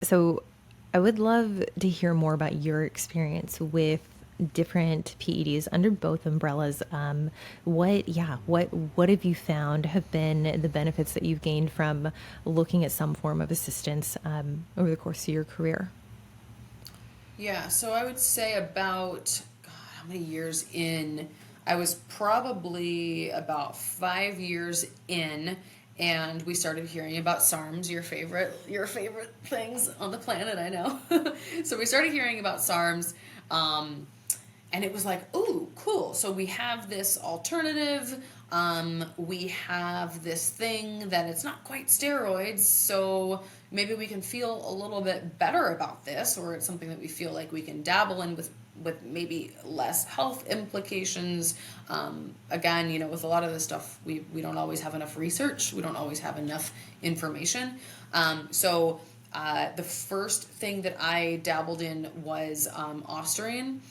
So I would love to hear more about your experience with different PEDs under both umbrellas. What have you found have been the benefits that you've gained from looking at some form of assistance over the course of your career? Yeah, so I would say about, God, how many years in? I was probably about 5 years in, and we started hearing about SARMs, your favorite things on the planet, I know. So we started hearing about SARMs, um, and it was like, ooh, cool. So we have this alternative. We have this thing that it's not quite steroids. So maybe we can feel a little bit better about this, or it's something that we feel like we can dabble in with maybe less health implications. Again, with a lot of this stuff, we don't always have enough research. We don't always have enough information. The first thing that I dabbled in was Austrian.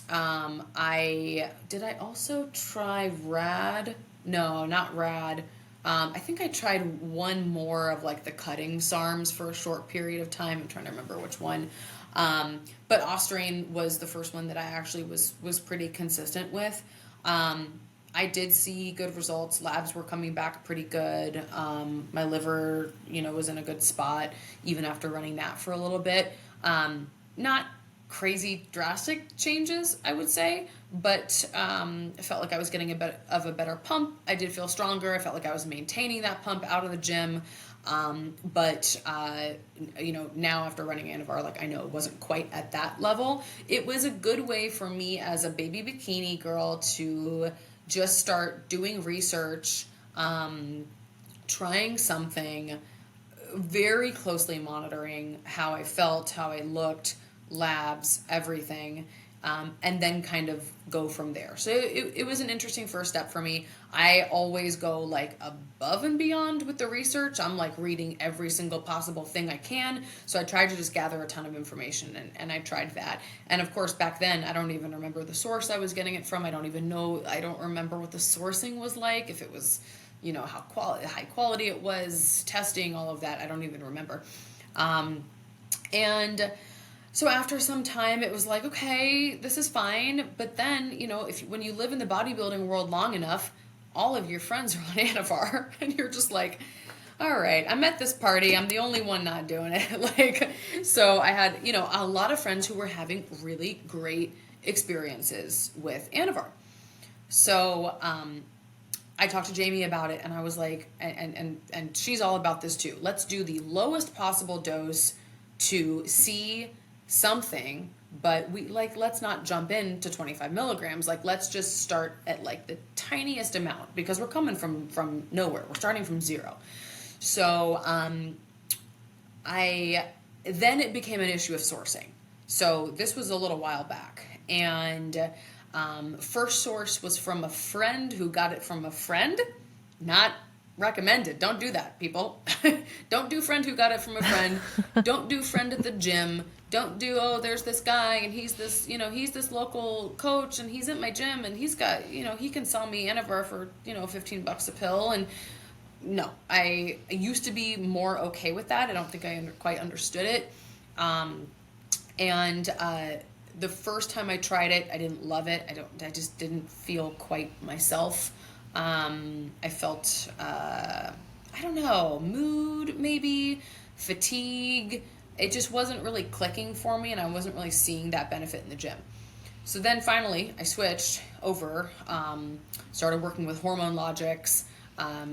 I also try rad. No, not rad. I think I tried one more of like the cutting SARMs for a short period of time. I'm trying to remember which one. But Austrian was the first one that I actually was pretty consistent with. I did see good results. Labs were coming back pretty good. My liver, was in a good spot even after running that for a little bit. Not crazy drastic changes, I would say, but I felt like I was getting a bit of a better pump. I did feel stronger. I felt like I was maintaining that pump out of the gym. Now after running anavar, like I know it wasn't quite at that level. It was a good way for me as a baby bikini girl to just start doing research, trying something, very closely monitoring how I felt, how I looked, labs, everything, and then kind of go from there. So it was an interesting first step for me. I always go like above and beyond with the research. I'm like reading every single possible thing I can. So I tried to just gather a ton of information, and I tried that. And of course, back then, I don't even remember the source I was getting it from. I don't remember what the sourcing was like, if it was, high quality it was, testing, all of that. I don't even remember. And so after some time, it was like, okay, this is fine. But then, when you live in the bodybuilding world long enough, all of your friends are on anavar, and you're just like, all right, I'm at this party. I'm the only one not doing it. So I had, a lot of friends who were having really great experiences with anavar. So I talked to Jamie about it, and I was like, and she's all about this too. Let's do the lowest possible dose to see something, but let's not jump into 25 milligrams. Like, let's just start at like the tiniest amount, because we're coming from nowhere. We're starting from zero. So I then it became an issue of sourcing. So this was a little while back, and first source was from a friend who got it from a friend. Not recommended. Don't do that, people. Don't do friend who got it from a friend. Don't do friend at the gym. Don't do, oh, there's this guy and he's this local coach and he's at my gym and he's got, he can sell me anavar for, $15 a pill. And no, I used to be more okay with that. I don't think I quite understood it. And the first time I tried it, I didn't love it. I just didn't feel quite myself. I felt, I don't know, mood maybe, fatigue. It just wasn't really clicking for me, and I wasn't really seeing that benefit in the gym. So then finally, I switched over, started working with Hormone Logics,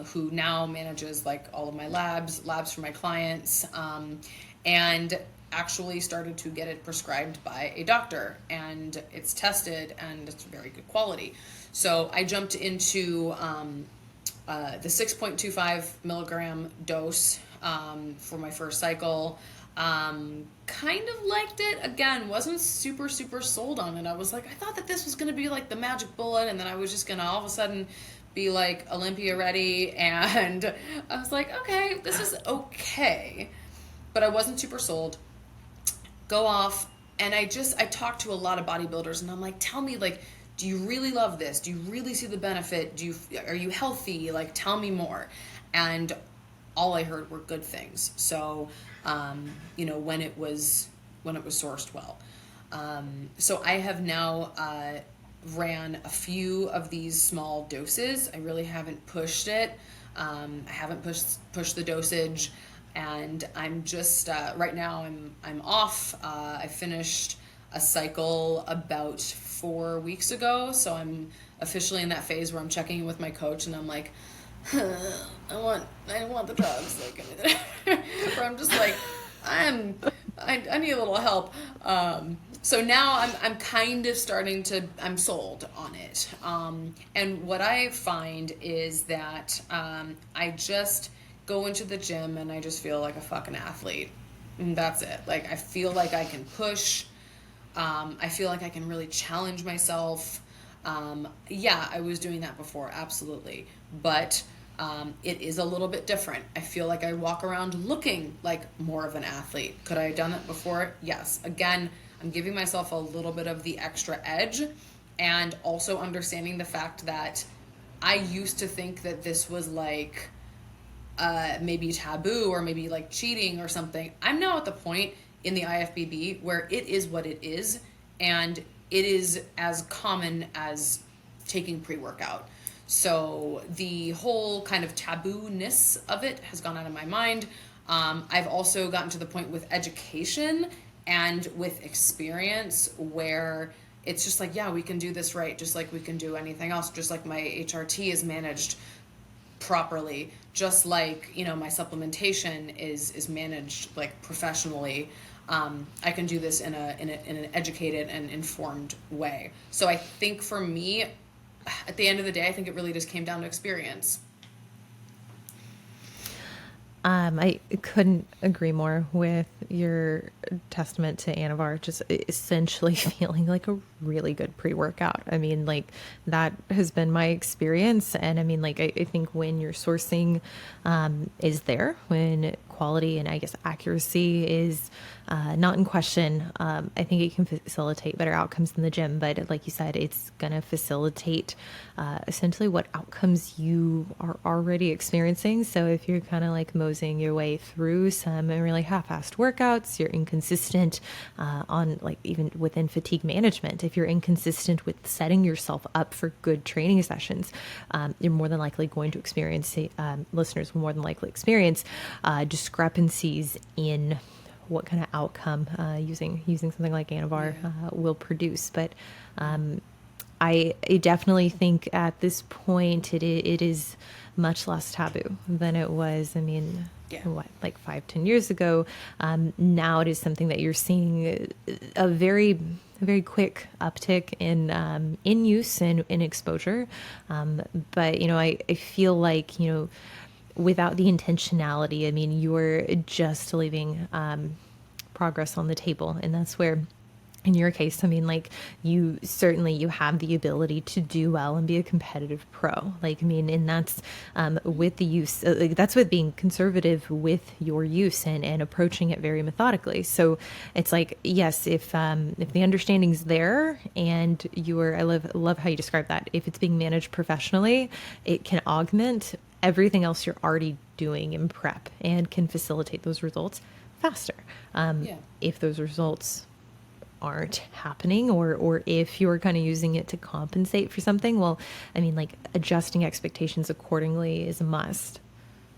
who now manages like all of my labs for my clients, and actually started to get it prescribed by a doctor, and it's tested and it's very good quality. So I jumped into the 6.25 milligram dose for my first cycle. Kind of liked it. Again, wasn't super sold on it. I was like, I thought that this was going to be like the magic bullet, and then I was just going to all of a sudden be like Olympia ready, and I was like, okay, this is okay. But I wasn't super sold. Go off, and I talked to a lot of bodybuilders, and I'm like, tell me, like, do you really love this? Do you really see the benefit? Are you healthy? Like, tell me more. And all I heard were good things. So when it was sourced well. So I have now ran a few of these small doses. I really haven't pushed it. I haven't pushed the dosage, and I'm just right now I'm off. I finished a cycle about 4 weeks ago, so I'm officially in that phase where I'm checking in with my coach, and I'm like, I want the drugs. Like, where I'm just like, I need a little help. So now I'm kind of starting to, I'm sold on it. And what I find is that I just go into the gym and I just feel like a fucking athlete. And that's it. Like, I feel like I can push. I feel like I can really challenge myself. Yeah, I was doing that before, absolutely. But it is a little bit different. I feel like I walk around looking like more of an athlete. Could I have done that before? Yes. Again, I'm giving myself a little bit of the extra edge, and also understanding the fact that I used to think that this was like maybe taboo or maybe like cheating or something. I'm now at the point in the IFBB where it is what it is, and it is as common as taking pre-workout. So the whole kind of taboo-ness of it has gone out of my mind. I've also gotten to the point with education and with experience where it's just like, yeah, we can do this right, just like we can do anything else, just like my HRT is managed properly, just like, my supplementation is managed like professionally. I can do this in an educated and informed way. So I think for me, at the end of the day, I think it really just came down to experience. I couldn't agree more with your testament to anavar, just essentially feeling like a really good pre-workout. I mean, like, that has been my experience. And I mean, like, I think when your sourcing is there, when quality and I guess accuracy is not in question, I think it can facilitate better outcomes in the gym. But like you said, it's going to facilitate essentially what outcomes you are already experiencing. So if you're kind of like moseying your way through some really half-assed workouts, you're inconsistent on like even within fatigue management. If you're inconsistent with setting yourself up for good training sessions, you're more than likely going to experience, listeners will more than likely experience discrepancies in what kind of outcome using something like anavar will produce. But I definitely think at this point it is much less taboo than it was. I mean, like 5-10 years ago. Now it is something that you're seeing a very quick uptick in use and in exposure. But I feel like without the intentionality, I mean, you're just leaving progress on the table, and that's where, in your case, I mean, like, you have the ability to do well and be a competitive pro. Like, I mean, and that's with the use, like, that's with being conservative with your use and approaching it very methodically. So it's like, yes, if the understanding's there and I love how you describe that. If it's being managed professionally, it can augment everything else you're already doing in prep and can facilitate those results faster. If those results aren't happening, or if you're kind of using it to compensate for something, well, I mean, like, adjusting expectations accordingly is a must.